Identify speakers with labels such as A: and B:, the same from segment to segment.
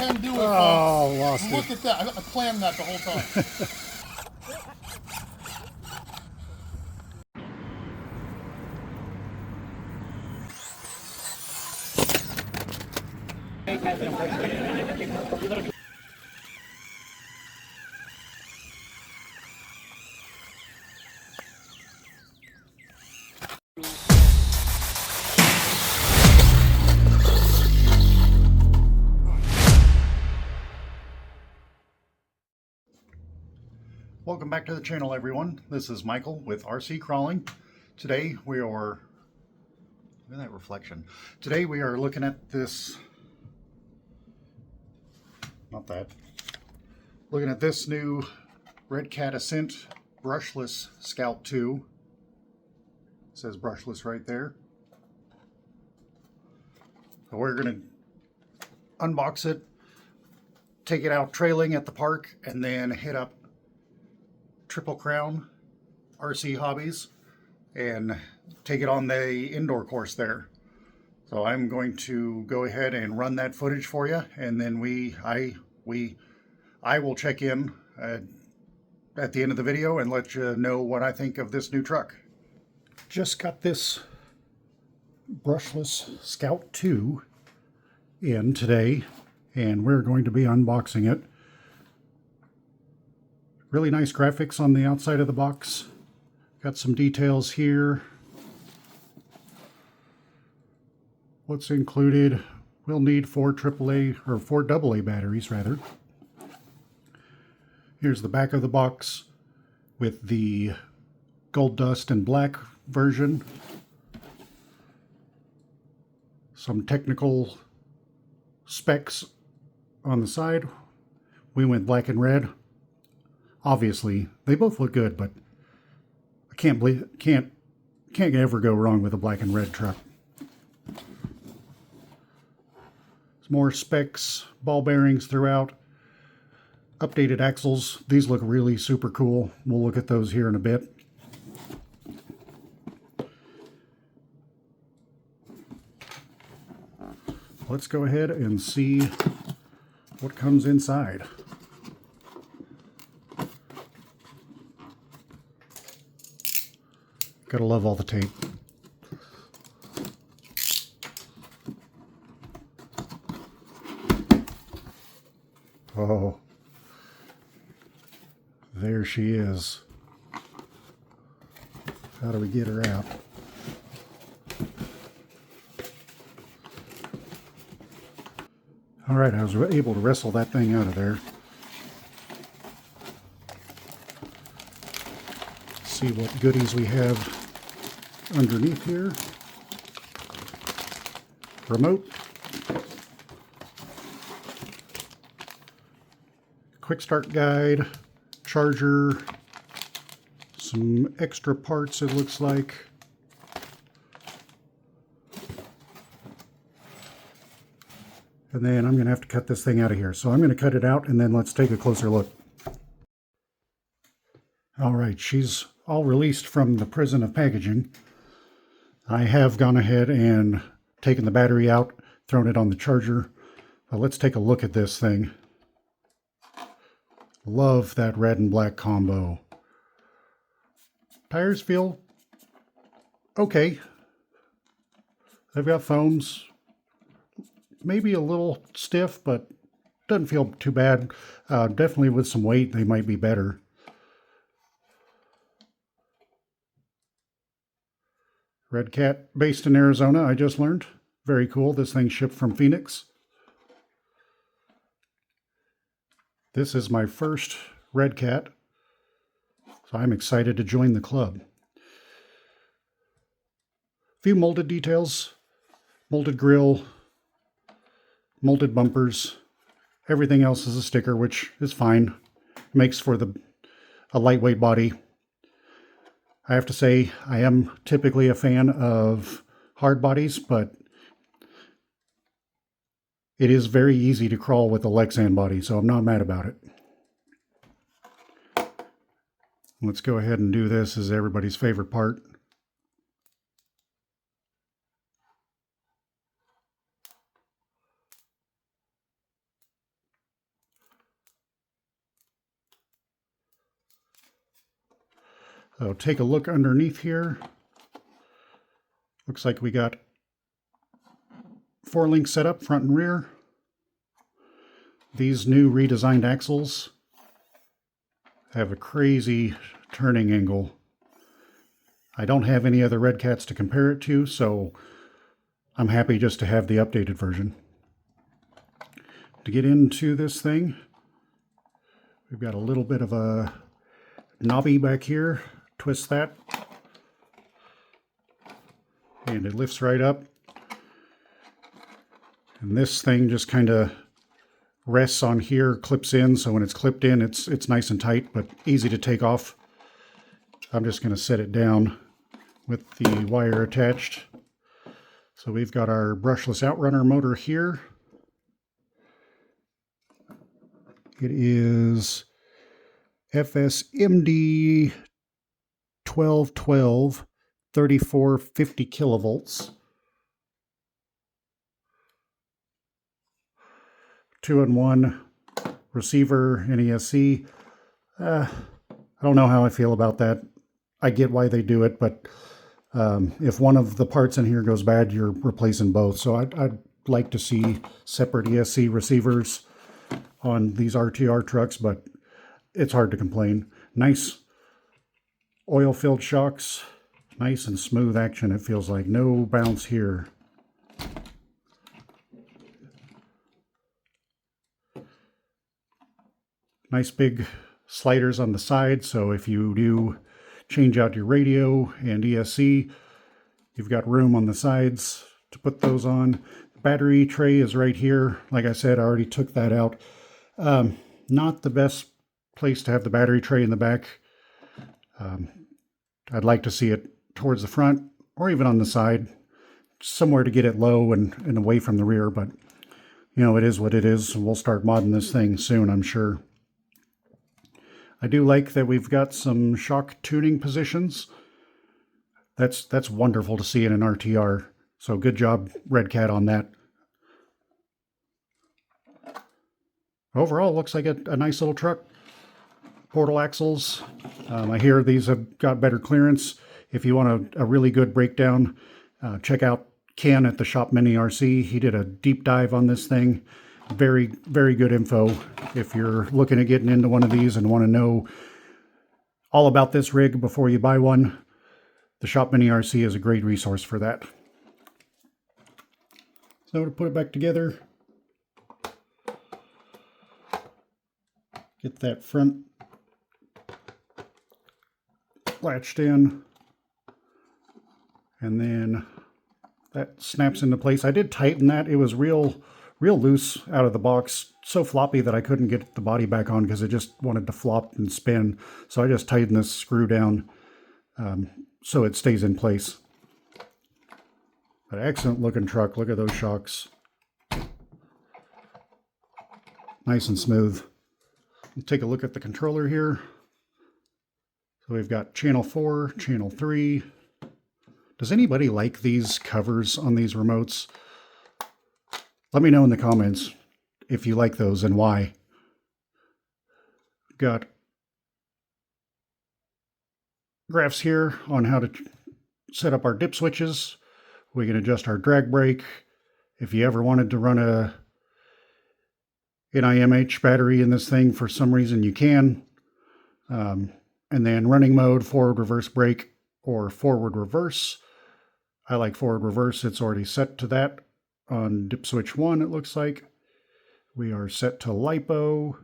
A: can do it.
B: Oh, lost
A: Look
B: it.
A: at that. I planned that the whole time.
B: Welcome back to the channel, everyone. This is Michael with RC Crawling. Today we are, look at that reflection. Today we are looking at this, not that, looking at this new Redcat Ascent brushless Scout II. It says brushless right there. So we're going to unbox it, take it out trailing at the park, and then hit up Crown RC Hobbies and take it on the indoor course there. So I'm going to go ahead and run that footage for you, and then I will check in at the end of the video and let you know what I think of this new truck. Just got this brushless Scout II in today, and we're going to be unboxing it. Really nice graphics on the outside of the box. Got some details here. What's included? We'll need 4 AAA or 4 AA batteries rather. Here's the back of the box with the gold dust and black version. Some technical specs on the side. We went black and red. Obviously, they both look good, but I can't ever go wrong with a black and red truck. Some more specs, ball bearings throughout, updated axles. These look really super cool. We'll look at those here in a bit. Let's go ahead and see what comes inside. Gotta love all the tape. Oh, there she is. How do we get her out? All right, I was able to wrestle that thing out of there. See what goodies we have underneath here. Remote. Quick start guide. Charger. Some extra parts it looks like. And then I'm going to have to cut this thing out of here. So I'm going to cut it out and then let's take a closer look. All right, she's all released from the prison of packaging. I have gone ahead and taken the battery out, thrown it on the charger. But let's take a look at this thing. Love that red and black combo. Tires feel okay. They've got foams. Maybe a little stiff, but doesn't feel too bad. Definitely with some weight, they might be better. Redcat, based in Arizona, I just learned. Very cool. This thing shipped from Phoenix. This is my first Redcat, so I'm excited to join the club. Few molded details, molded grille, molded bumpers. Everything else is a sticker, which is fine. Makes for a lightweight body. I have to say, I am typically a fan of hard bodies, but it is very easy to crawl with a Lexan body, so I'm not mad about it. Let's go ahead and do this as everybody's favorite part. So take a look underneath here. Looks like we got 4-link setup, front and rear. These new redesigned axles have a crazy turning angle. I don't have any other Redcats to compare it to, so I'm happy just to have the updated version. To get into this thing, we've got a little bit of a knobby back here. Twist that, and it lifts right up. And this thing just kind of rests on here, clips in, so when it's clipped in, it's nice and tight, but easy to take off. I'm just going to set it down with the wire attached. So we've got our brushless outrunner motor here. It is FSMD 1212 3450 kilovolts. 2-in-1 receiver, NESC. I don't know how I feel about that. I get why they do it, but if one of the parts in here goes bad, you're replacing both. So I'd like to see separate ESC receivers on these RTR trucks, but it's hard to complain. Nice oil-filled shocks, nice and smooth action. It feels like no bounce here. Nice big sliders on the side, so if you do change out your radio and ESC, you've got room on the sides to put those on. The battery tray is right here. Like I said, I already took that out. Not the best place to have the battery tray in the back. I'd like to see it towards the front or even on the side, somewhere to get it low and away from the rear, but you know, it is what it is. We'll start modding this thing soon, I'm sure. I do like that we've got some shock tuning positions. That's wonderful to see in an RTR. So good job, Redcat, on that. Overall, looks like a nice little truck. Portal axles. I hear these have got better clearance. If you want a really good breakdown, check out Ken at the Shop Mini RC. He did a deep dive on this thing. Very, very good info. If you're looking at getting into one of these and want to know all about this rig before you buy one, the Shop Mini RC is a great resource for that. So to put it back together, get that front latched in, and then that snaps into place. I did tighten that. It was real loose out of the box, so floppy that I couldn't get the body back on because it just wanted to flop and spin. So I just tightened this screw down so it stays in place. But excellent looking truck. Look at those shocks. Nice and smooth. Let's take a look at the controller here. So we've got channel 4, channel 3. Does anybody like these covers on these remotes? Let me know in the comments if you like those and why. Got graphs here on how to set up our dip switches. We can adjust our drag brake. If you ever wanted to run a NIMH battery in this thing for some reason, you can. And then running mode, forward reverse brake, or forward reverse. I like forward reverse. It's already set to that. On dip switch 1, it looks like. We are set to LiPo,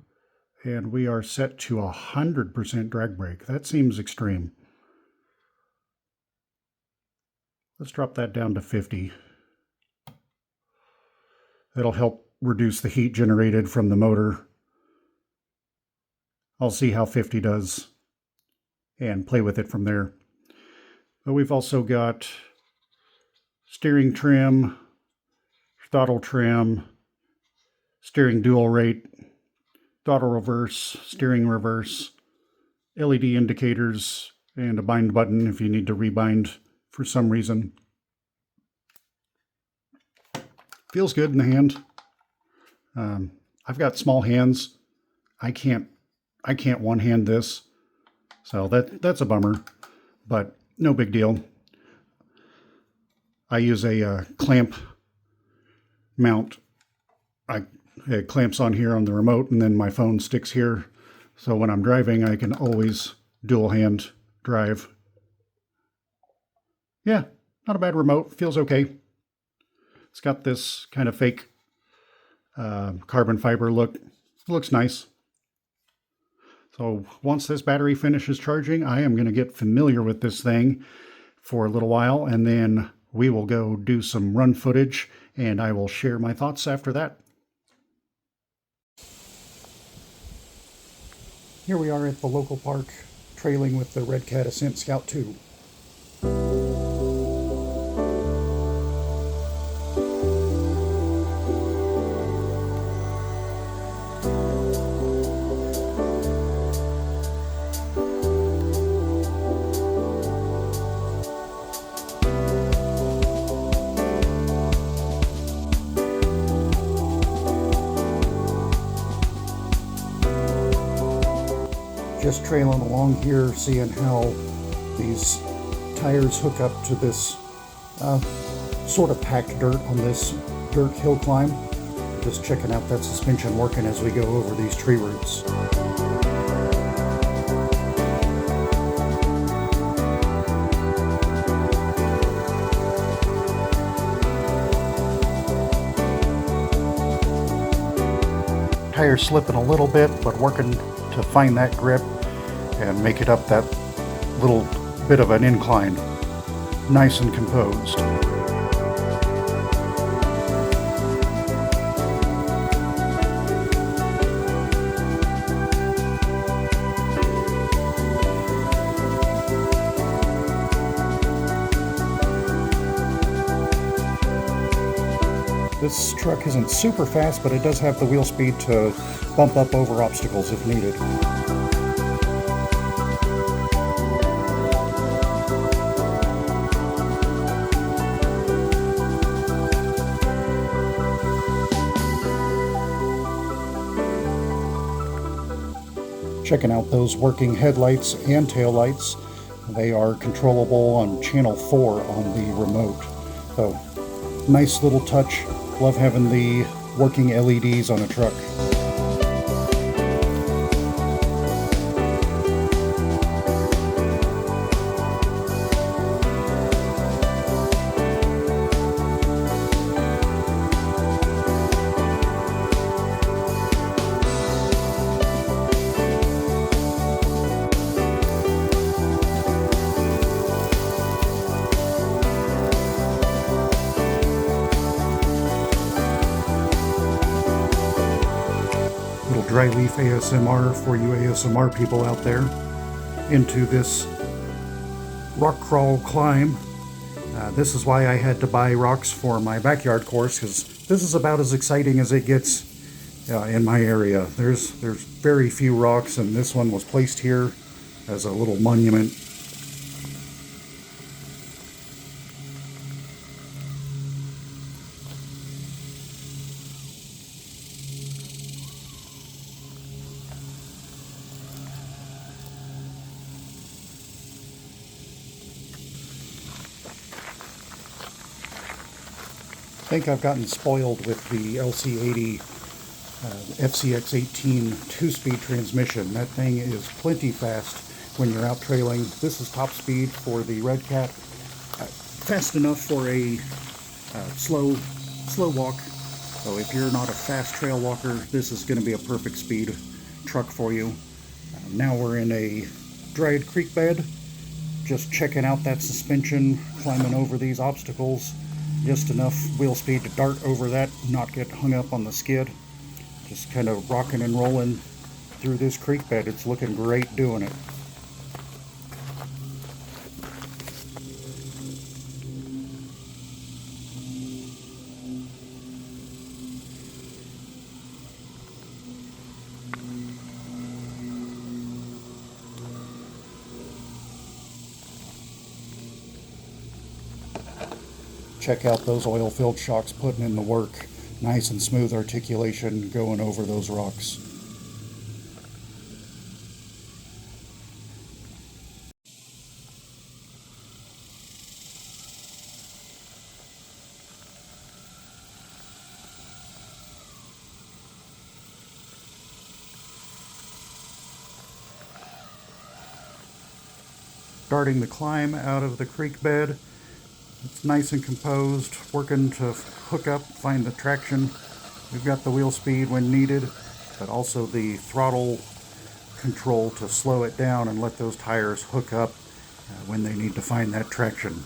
B: and we are set to 100% drag brake. That seems extreme. Let's drop that down to 50. That'll help reduce the heat generated from the motor. I'll see how 50 does and play with it from there. But we've also got steering trim, throttle trim, steering dual rate, throttle reverse, steering reverse, LED indicators, and a bind button if you need to rebind for some reason. Feels good in the hand. I've got small hands. I can't one-hand this, so that's a bummer. but no big deal. I use a clamp mount. It clamps on here on the remote, and then my phone sticks here. So when I'm driving, I can always dual hand drive. Yeah, not a bad remote. Feels okay. It's got this kind of fake carbon fiber look. It looks nice. So once this battery finishes charging, I am going to get familiar with this thing for a little while, and then we will go do some run footage, and I will share my thoughts after that. Here we are at the local park, trailing with the Redcat Ascent Scout II. Just trailing along here, seeing how these tires hook up to this sort of packed dirt on this dirt hill climb. Just checking out that suspension working as we go over these tree roots. Tires slipping a little bit, but working to find that grip and make it up that little bit of an incline, nice and composed. This truck isn't super fast, but it does have the wheel speed to bump up over obstacles if needed. Checking out those working headlights and taillights. They are controllable on channel 4 on the remote. So, nice little touch. Love having the working LEDs on a truck. Dry leaf ASMR for you ASMR people out there into this rock crawl climb. This is why I had to buy rocks for my backyard course, because this is about as exciting as it gets in my area. There's very few rocks, and this one was placed here as a little monument. I think I've gotten spoiled with the LC80 FCX18 2-speed transmission. That thing is plenty fast when you're out trailing. This is top speed for the Redcat. Fast enough for a slow walk. So if you're not a fast trail walker, this is going to be a perfect speed truck for you. Now we're in a dried creek bed. Just checking out that suspension, climbing over these obstacles. Just enough wheel speed to dart over that, not get hung up on the skid. Just kind of rocking and rolling through this creek bed. It's looking great doing it. Check out those oil-filled shocks putting in the work. Nice and smooth articulation going over those rocks. starting the climb out of the creek bed. It's nice and composed, working to hook up, find the traction. We've got the wheel speed when needed, but also the throttle control to slow it down and let those tires hook up when they need to find that traction.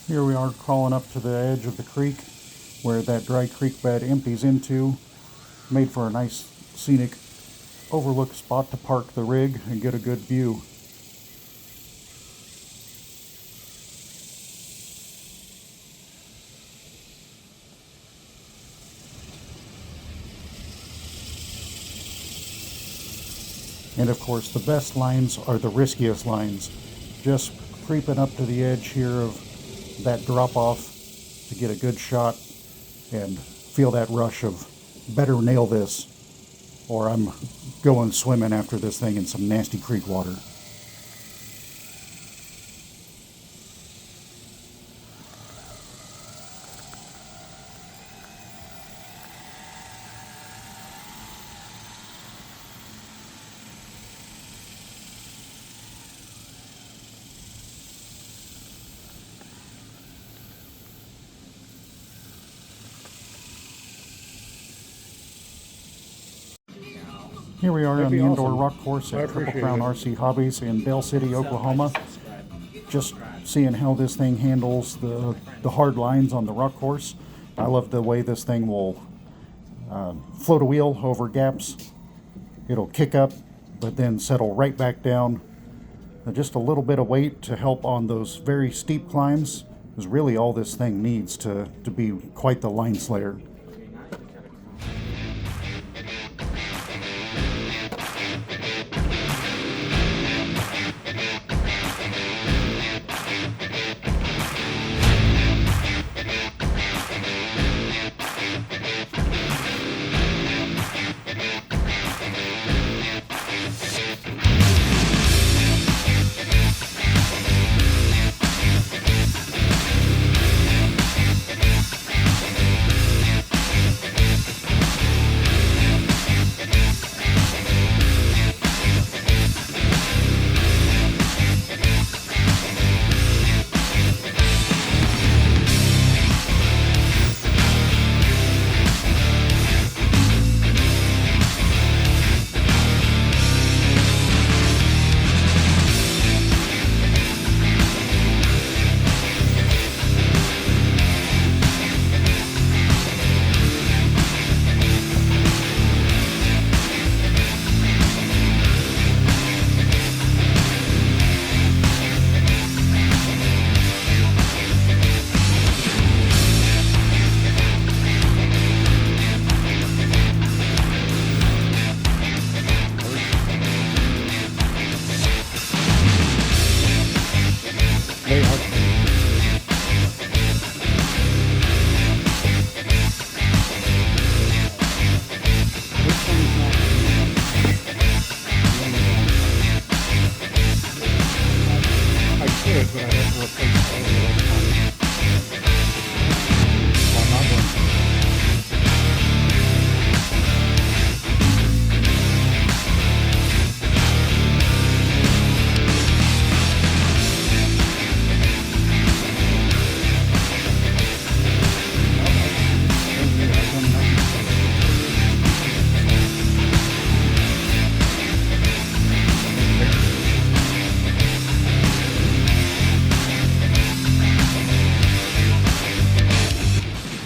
B: Here we are crawling up to the edge of the creek where that dry creek bed empties into. Made for a nice scenic overlook spot to park the rig and get a good view. And of course the best lines are the riskiest lines. Just creeping up to the edge here of that drop off to get a good shot and feel that rush of better nail this or I'm going swimming after this thing in some nasty creek water. Here we are on the indoor rock course at Crown RC Hobbies in Dale City, Oklahoma. Just seeing how this thing handles the hard lines on the rock course. I love the way this thing will float a wheel over gaps. It'll kick up, but then settle right back down. Just a little bit of weight to help on those very steep climbs is really all this thing needs to be quite the line slayer.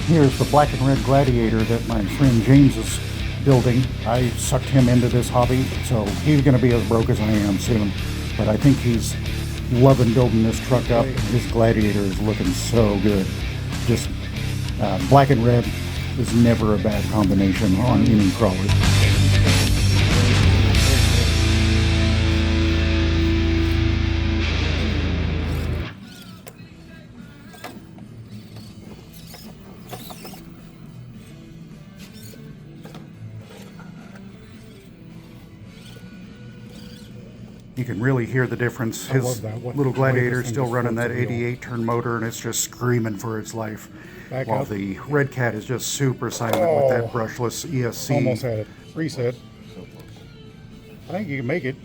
B: Here's the black and red Gladiator that my friend James is building. I sucked him into this hobby, so he's going to be as broke as I am soon. But I think he's loving building this truck up. His Gladiator is looking so good. Just black and red is never a bad combination on any crawler. You can really hear the difference.
C: I love
B: His
C: that. What
B: little
C: the way this
B: Gladiator is
C: thing
B: still
C: just
B: running
C: floats
B: that
C: the wheel.
B: 88 turn motor, and it's just screaming for its life.
C: Back
B: While
C: up.
B: the Redcat is just super silent with that brushless ESC.
C: Almost had it. Reset. I think you can make it.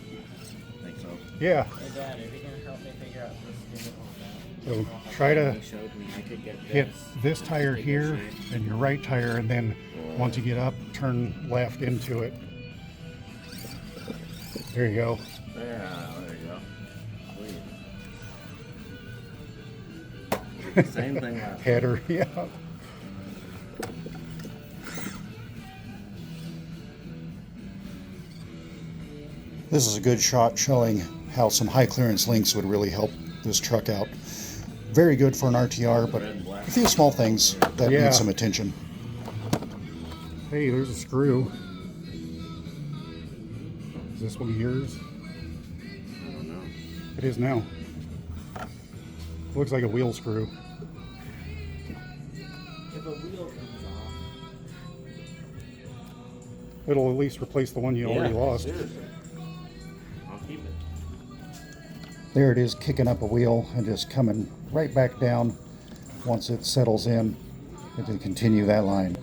D: Think so.
C: Yeah.
D: Hey Dad, are you gonna help me figure out this game?
C: So try to
D: He showed me I could get
C: hit this tire here and your right tire, and then once you get up, turn left into it. There you go.
D: Yeah, there you go. Sweet. Same thing last
C: Header, yeah.
B: This is a good shot showing how some high clearance links would really help this truck out. Very good for an RTR, but a few small things that
C: Yeah.
B: need some attention.
C: Hey, there's a screw. Is this one yours?
D: I don't know.
C: It is now. Looks like a wheel screw.
D: If a wheel comes off.
C: It'll at least replace the one you already lost.
D: Seriously. I'll keep it.
B: There it is, kicking up a wheel and just coming right back down once it settles in, and then continue that line.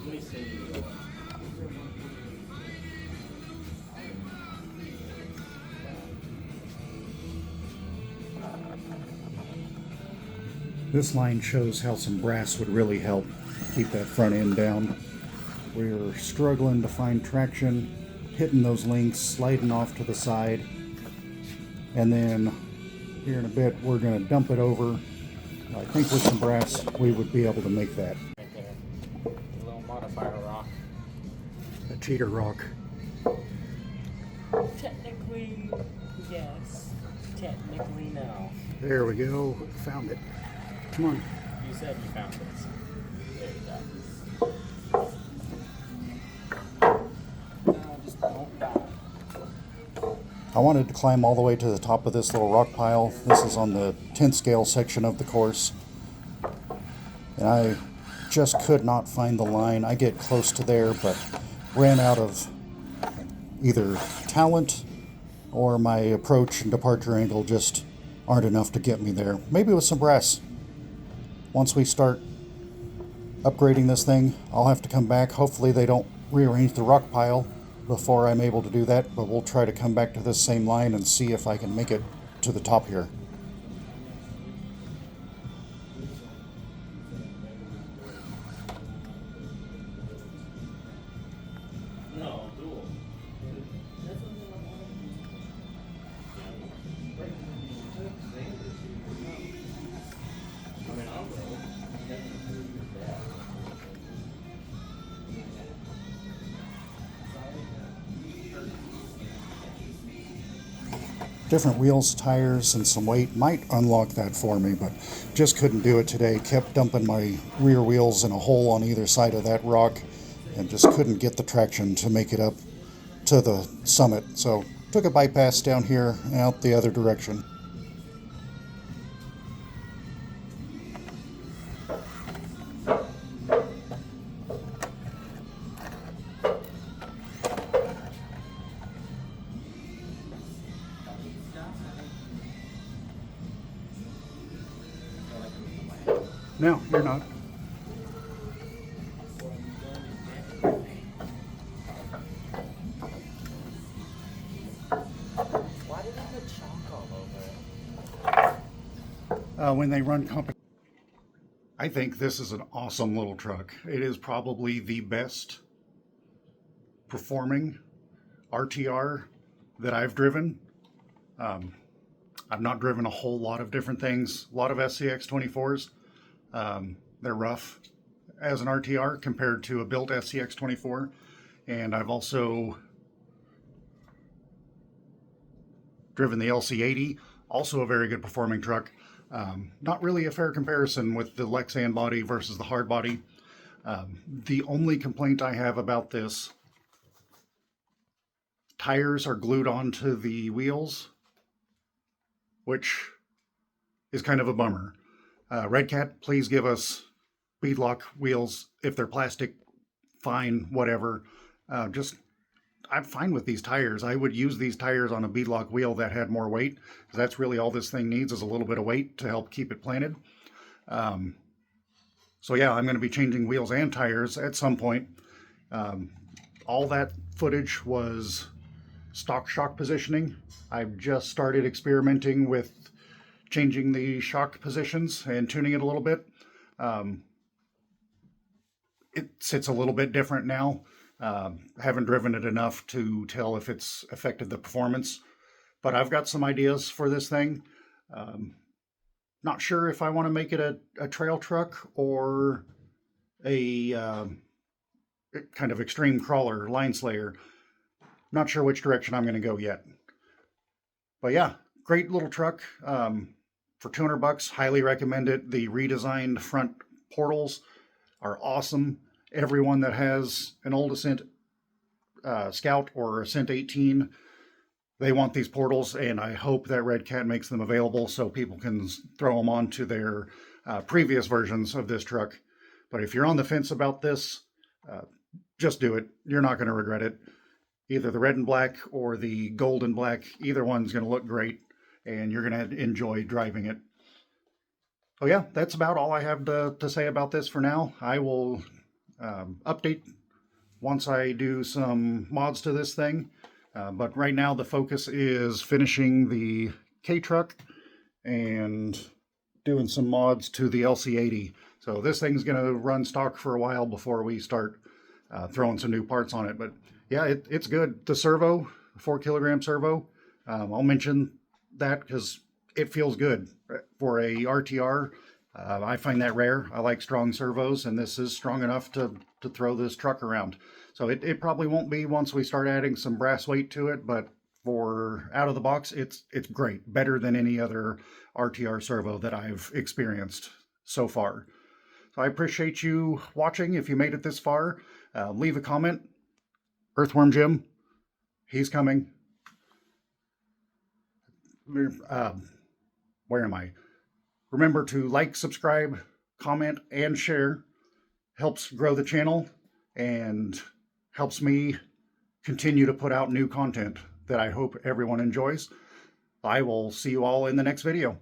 D: Let me see.
B: This line shows how some brass would really help keep that front end down. We're struggling to find traction, hitting those links, sliding off to the side, and then here in a bit we're going to dump it over. I think with some brass we would be able to make that.
D: Right there. A little modifier rock.
B: A cheater rock.
D: Technically, yes. Technically, no.
B: There we go. Found it. Come on.
D: You said you found this. There you go. Now just don't die.
B: I wanted to climb all the way to the top of this little rock pile. This is on the 10th scale section of the course. And I just could not find the line. I get close to there, but ran out of either talent or my approach and departure angle just aren't enough to get me there. Maybe with some brass. Once we start upgrading this thing, I'll have to come back. Hopefully they don't rearrange the rock pile before I'm able to do that, but we'll try to come back to this same line and see if I can make it to the top here.
D: No, dual. I mean, I'll go.
B: Different wheels, tires, and some weight might unlock that for me, but just couldn't do it today. Kept dumping my rear wheels in a hole on either side of that rock and just couldn't get the traction to make it up to the summit. So took a bypass down here and out the other direction. No, you're not.
D: Why did I put chalk all over it?
B: When they run competition. I think this is an awesome little truck. It is probably the best performing RTR that I've driven. I've not driven a whole lot of different things, a lot of SCX24s. They're rough as an RTR compared to a built SCX24. And I've also driven the LC80, also a very good performing truck. Not really a fair comparison with the Lexan body versus the hard body. The only complaint I have about this, tires are glued onto the wheels, which is kind of a bummer. Redcat, please give us beadlock wheels. If they're plastic, fine, whatever. I'm fine with these tires. I would use these tires on a beadlock wheel that had more weight. That's really all this thing needs, is a little bit of weight to help keep it planted. So yeah, I'm going to be changing wheels and tires at some point. All that footage was stock shock positioning. I've just started experimenting with changing the shock positions and tuning it a little bit. It sits a little bit different now. Haven't driven it enough to tell if it's affected the performance, but I've got some ideas for this thing. Not sure if I want to make it a trail truck or a kind of extreme crawler, line slayer. Not sure which direction I'm going to go yet. But yeah, great little truck. For $200, highly recommend it. The redesigned front portals are awesome. Everyone that has an old Ascent Scout or Ascent18, they want these portals, and I hope that Redcat makes them available so people can throw them onto their previous versions of this truck. But if you're on the fence about this, just do it. You're not going to regret it. Either the red and black or the gold and black, either one's going to look great, and you're going to enjoy driving it. Oh yeah, that's about all I have to say about this for now. I will update once I do some mods to this thing. But right now the focus is finishing the K-Truck and doing some mods to the LC80. So this thing's going to run stock for a while before we start throwing some new parts on it. But yeah, it's good. The servo, 4 kilogram servo, I'll mention that because it feels good for a RTR. I find that rare. I like strong servos, and this is strong enough to throw this truck around. So it probably won't be once we start adding some brass weight to it, but for out of the box, it's great. Better than any other RTR servo that I've experienced so far. So I appreciate you watching. If you made it this far, leave a comment. Earthworm Jim, he's coming. Where am I? Remember to like, subscribe, comment, and share. Helps grow the channel and helps me continue to put out new content that I hope everyone enjoys. I will see you all in the next video.